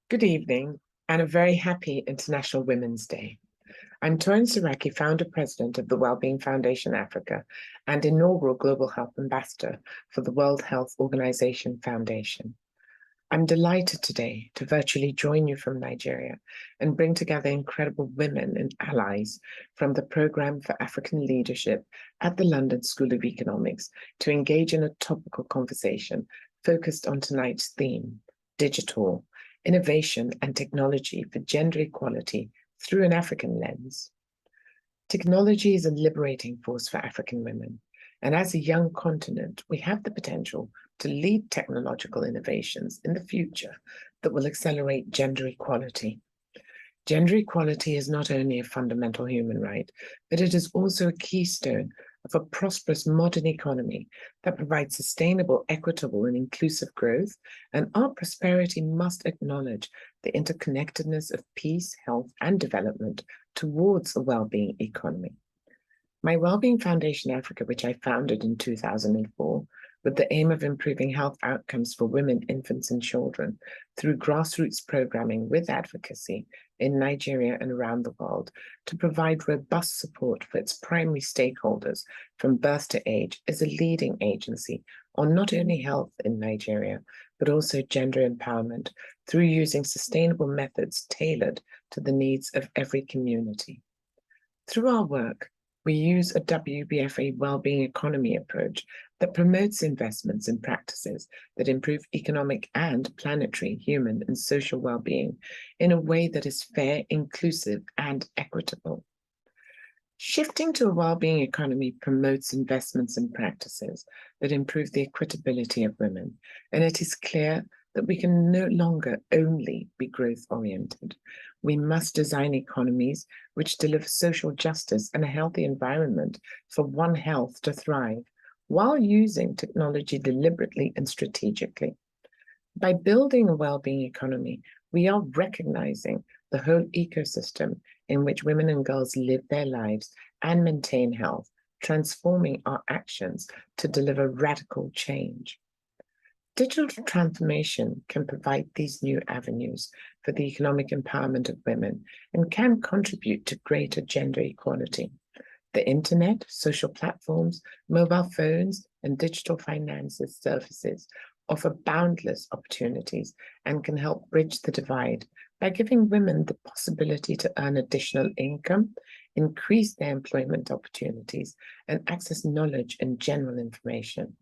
Good evening, and a very happy International Women's Day. I'm Toyin Saraki, founder president of the Wellbeing Foundation Africa and inaugural Global Health Ambassador for the World Health Organization Foundation. I'm delighted today to virtually join you from Nigeria and bring together incredible women and allies from the Programme for African Leadership at the London School of Economics to engage in a topical conversation focused on tonight's theme, digital, innovation and technology for gender equality through an African lens. Technology is a liberating force for African women, and as a young continent, we have the potential to lead technological innovations in the future that will accelerate gender equality. Gender equality is not only a fundamental human right, but it is also a keystone of a prosperous modern economy that provides sustainable, equitable, and inclusive growth, and our prosperity must acknowledge the interconnectedness of peace, health, and development towards a well-being economy. My Wellbeing Foundation Africa, which I founded in 2004, with the aim of improving health outcomes for women, infants, and children through grassroots programming with advocacy in Nigeria and around the world to provide robust support for its primary stakeholders from birth to age, is a leading agency on not only health in Nigeria, but also gender empowerment through using sustainable methods tailored to the needs of every community. Through our work, we use a WBFA well-being economy approach that promotes investments and practices that improve economic and planetary, human, and social well-being in a way that is fair, inclusive, and equitable. Shifting to a well-being economy promotes investments and practices that improve the equitability of women, and it is clear that we can no longer only be growth-oriented. We must design economies which deliver social justice and a healthy environment for One Health to thrive, while using technology deliberately and strategically. By building a well-being economy, we are recognizing the whole ecosystem in which women and girls live their lives and maintain health, transforming our actions to deliver radical change. Digital transformation can provide these new avenues for the economic empowerment of women and can contribute to greater gender equality. The internet, social platforms, mobile phones, and digital finances services offer boundless opportunities and can help bridge the divide by giving women the possibility to earn additional income, increase their employment opportunities, and access knowledge and general information.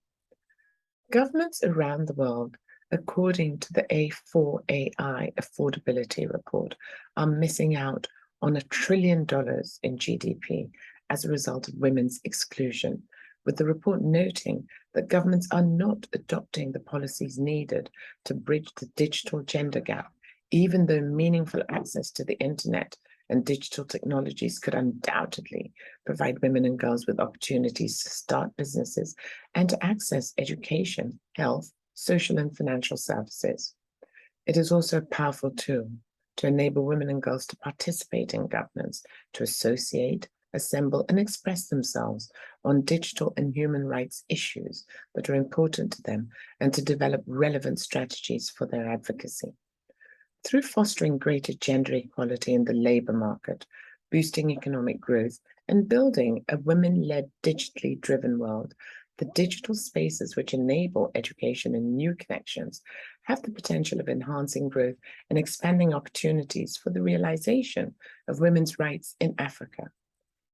Governments around the world, according to the A4AI Affordability Report, are missing out on $1 trillion in GDP as a result of women's exclusion, with the report noting that governments are not adopting the policies needed to bridge the digital gender gap, even though meaningful access to the internet and digital technologies could undoubtedly provide women and girls with opportunities to start businesses and to access education, health, social and financial services. It is also a powerful tool to enable women and girls to participate in governance, to associate, assemble, and express themselves on digital and human rights issues that are important to them, and to develop relevant strategies for their advocacy. Through fostering greater gender equality in the labor market, boosting economic growth, and building a women-led, digitally driven world, the digital spaces which enable education and new connections have the potential of enhancing growth and expanding opportunities for the realization of women's rights in Africa.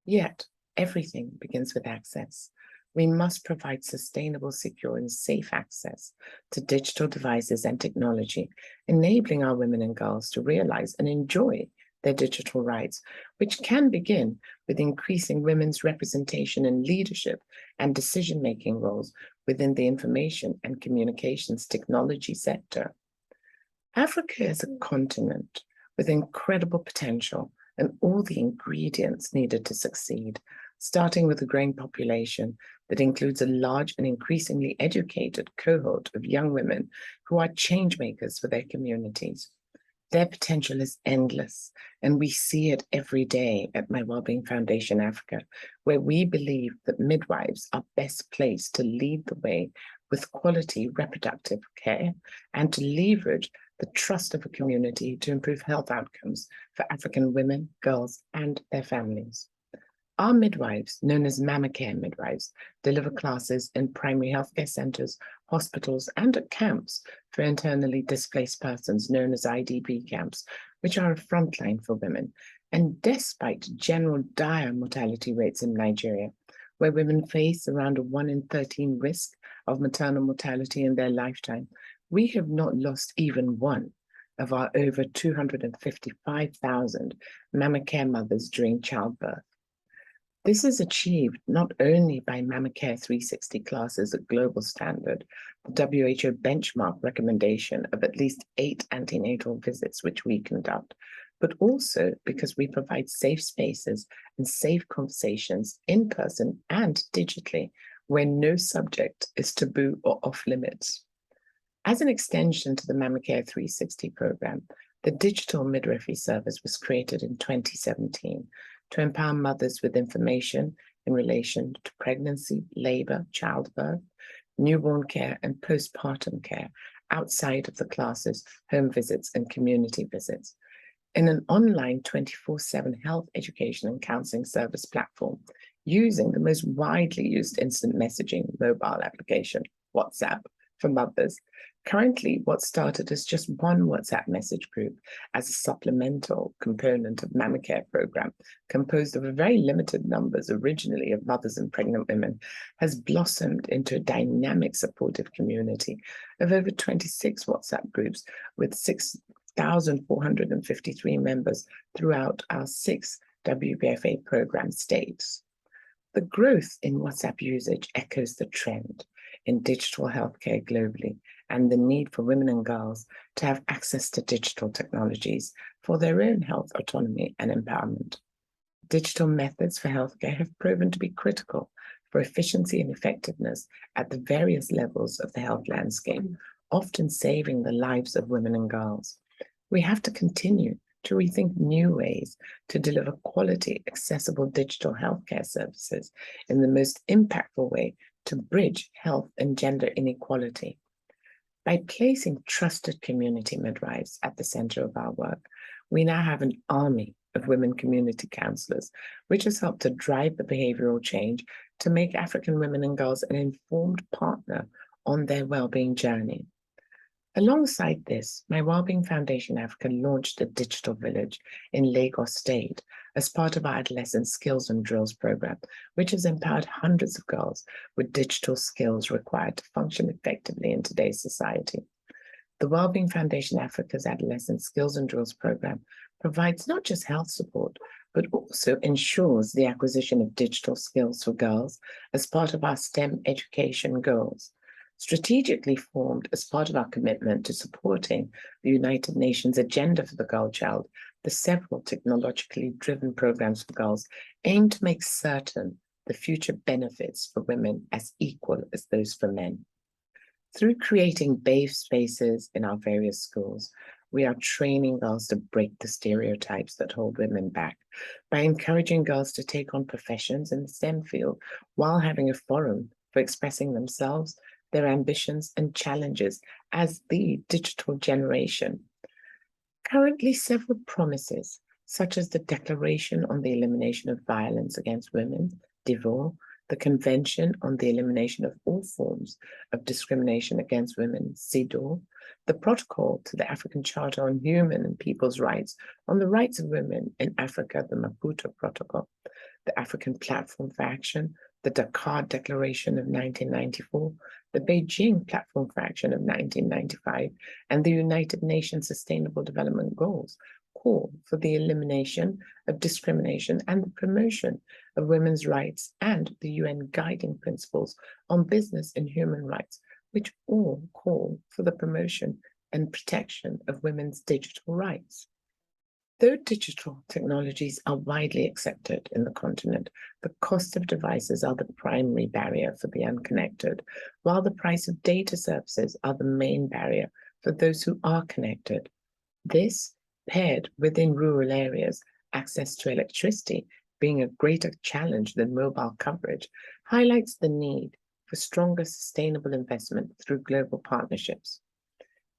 Yet, everything begins with access. We must provide sustainable, secure, and safe access to digital devices and technology, enabling our women and girls to realize and enjoy their digital rights, which can begin with increasing women's representation in leadership and decision-making roles within the information and communications technology sector. Africa is a continent with incredible potential and all the ingredients needed to succeed, starting with a growing population that includes a large and increasingly educated cohort of young women who are change makers for their communities. Their potential is endless, and we see it every day at my Wellbeing Foundation Africa, where we believe that midwives are best placed to lead the way with quality reproductive care and to leverage the trust of a community to improve health outcomes for African women, girls, and their families. Our midwives, known as mama care midwives, deliver classes in primary healthcare centres, hospitals, and at camps for internally displaced persons, known as IDP camps, which are a frontline for women. And despite general dire mortality rates in Nigeria, where women face around a 1 in 13 risk of maternal mortality in their lifetime, we have not lost even one of our over 255,000 mama care mothers during childbirth. This is achieved not only by Mama Care 360 classes at global standard, the WHO benchmark recommendation of at least 8 antenatal visits which we conduct, but also because we provide safe spaces and safe conversations in person and digitally where no subject is taboo or off limits. As an extension to the Mama Care 360 program, the digital midwifery service was created in 2017 to empower mothers with information in relation to pregnancy, labor, childbirth, newborn care, and postpartum care outside of the classes, home visits, and community visits. In an online 24/7 health education and counseling service platform using the most widely used instant messaging mobile application, WhatsApp, for mothers. Currently, what started as just one WhatsApp message group as a supplemental component of Mama Care program, composed of a very limited numbers originally of mothers and pregnant women, has blossomed into a dynamic supportive community of over 26 WhatsApp groups with 6,453 members throughout our 6 WPFA program states. The growth in WhatsApp usage echoes the trend in digital healthcare globally and the need for women and girls to have access to digital technologies for their own health autonomy and empowerment. Digital methods for healthcare have proven to be critical for efficiency and effectiveness at the various levels of the health landscape, often saving the lives of women and girls. We have to continue to rethink new ways to deliver quality, accessible digital healthcare services in the most impactful way to bridge health and gender inequality. By placing trusted community midwives at the center of our work, we now have an army of women community counselors, which has helped to drive the behavioral change to make African women and girls an informed partner on their well-being journey. Alongside this, my Wellbeing Foundation Africa launched a digital village in Lagos State as part of our Adolescent Skills and Drills program, which has empowered hundreds of girls with digital skills required to function effectively in today's society. The Wellbeing Foundation Africa's Adolescent Skills and Drills program provides not just health support, but also ensures the acquisition of digital skills for girls as part of our STEM education goals. Strategically formed as part of our commitment to supporting the United Nations Agenda for the Girl Child, the several technologically driven programs for girls aim to make certain the future benefits for women as equal as those for men. Through creating safe spaces in our various schools, we are training girls to break the stereotypes that hold women back by encouraging girls to take on professions in the STEM field while having a forum for expressing themselves, their ambitions and challenges as the digital generation. Currently, several promises, such as the Declaration on the Elimination of Violence Against Women, DIVOR, the Convention on the Elimination of All Forms of Discrimination Against Women, CEDAW, the Protocol to the African Charter on Human and People's Rights on the Rights of Women in Africa, the Maputo Protocol, the African Platform for Action, the Dakar Declaration of 1994, the Beijing Platform for Action of 1995, and the United Nations Sustainable Development Goals call for the elimination of discrimination and the promotion of women's rights, and the UN Guiding Principles on Business and Human Rights, which all call for the promotion and protection of women's digital rights. Though digital technologies are widely accepted in the continent, the cost of devices are the primary barrier for the unconnected, while the price of data services are the main barrier for those who are connected. This, paired within rural areas, access to electricity being a greater challenge than mobile coverage, highlights the need for stronger sustainable investment through global partnerships.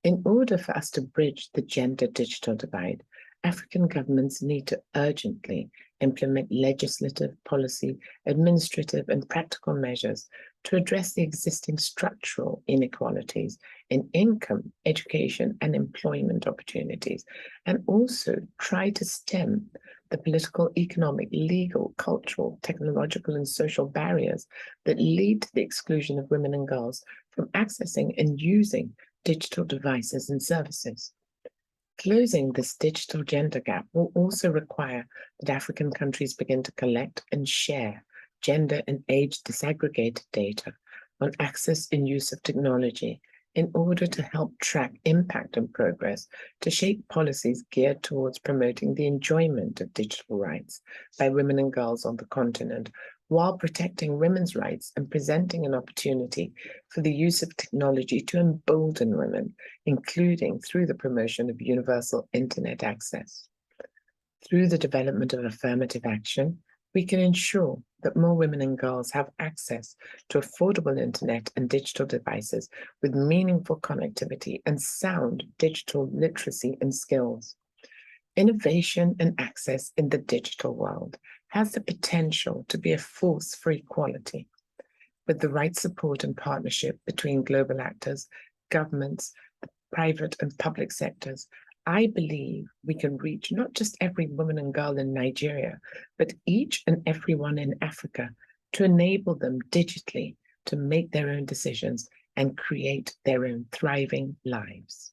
In order for us to bridge the gender-digital divide, African governments need to urgently implement legislative, policy, administrative, and practical measures to address the existing structural inequalities in income, education, and employment opportunities, and also try to stem the political, economic, legal, cultural, technological, and social barriers that lead to the exclusion of women and girls from accessing and using digital devices and services. Closing this digital gender gap will also require that African countries begin to collect and share gender and age disaggregated data on access and use of technology in order to help track impact and progress, to shape policies geared towards promoting the enjoyment of digital rights by women and girls on the continent, while protecting women's rights and presenting an opportunity for the use of technology to embolden women, including through the promotion of universal internet access. Through the development of affirmative action, we can ensure that more women and girls have access to affordable internet and digital devices with meaningful connectivity and sound digital literacy and skills. Innovation and access in the digital world has the potential to be a force for equality. With the right support and partnership between global actors, governments, private and public sectors, I believe we can reach not just every woman and girl in Nigeria, but each and every one in Africa to enable them digitally to make their own decisions and create their own thriving lives.